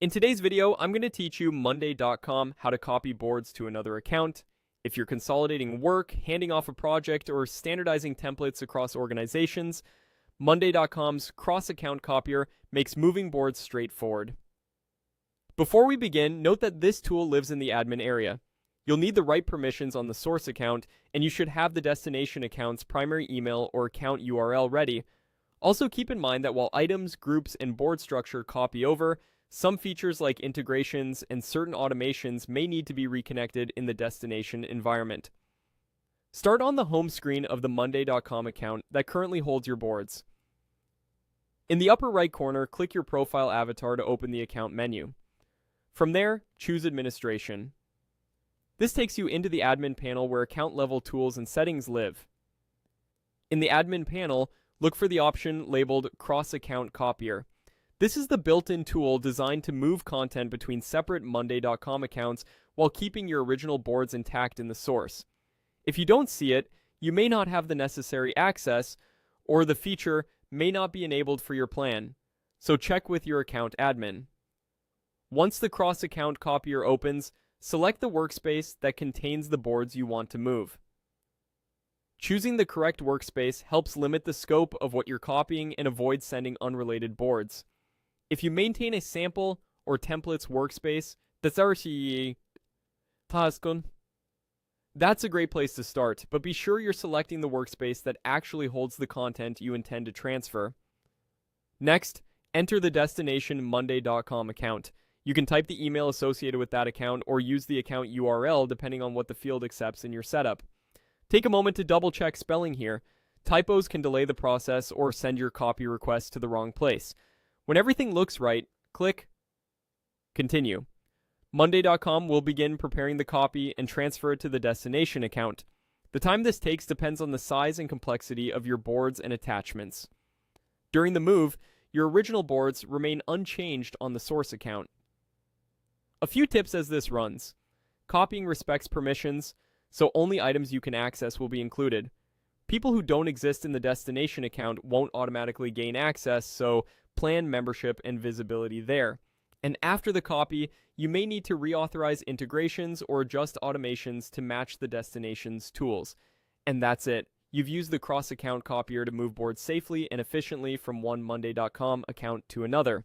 In today's video, I'm going to teach you Monday.com how to copy boards to another account. If you're consolidating work, handing off a project, or standardizing templates across organizations, Monday.com's cross-account copier makes moving boards straightforward. Before we begin, note that this tool lives in the admin area. You'll need the right permissions on the source account, and you should have the destination account's primary email or account URL ready. Also keep in mind that while items, groups, and board structure copy over, some features like integrations and certain automations may need to be reconnected in the destination environment. Start on the home screen of the Monday.com account that currently holds your boards. In the upper right corner, click your profile avatar to open the account menu. From there, choose Administration. This takes you into the admin panel where account level tools and settings live. In the admin panel, look for the option labeled Cross-Account Copier. This is the built-in tool designed to move content between separate Monday.com accounts while keeping your original boards intact in the source. If you don't see it, you may not have the necessary access, or the feature may not be enabled for your plan, so check with your account admin. Once the cross-account copier opens, select the workspace that contains the boards you want to move. Choosing the correct workspace helps limit the scope of what you're copying and avoid sending unrelated boards. If you maintain a sample or templates workspace, that's a great place to start, but be sure you're selecting the workspace that actually holds the content you intend to transfer. Next, enter the destination Monday.com account. You can type the email associated with that account or use the account URL depending on what the field accepts in your setup. Take a moment to double check spelling here. Typos can delay the process or send your copy request to the wrong place. When everything looks right, click Continue. Monday.com will begin preparing the copy and transfer it to the destination account. The time this takes depends on the size and complexity of your boards and attachments. During the move, your original boards remain unchanged on the source account. A few tips as this runs. Copying respects permissions, so only items you can access will be included. People who don't exist in the destination account won't automatically gain access, so plan membership and visibility there. And after the copy, you may need to reauthorize integrations or adjust automations to match the destination's tools. And that's it. You've used the cross-account copier to move boards safely and efficiently from one Monday.com account to another.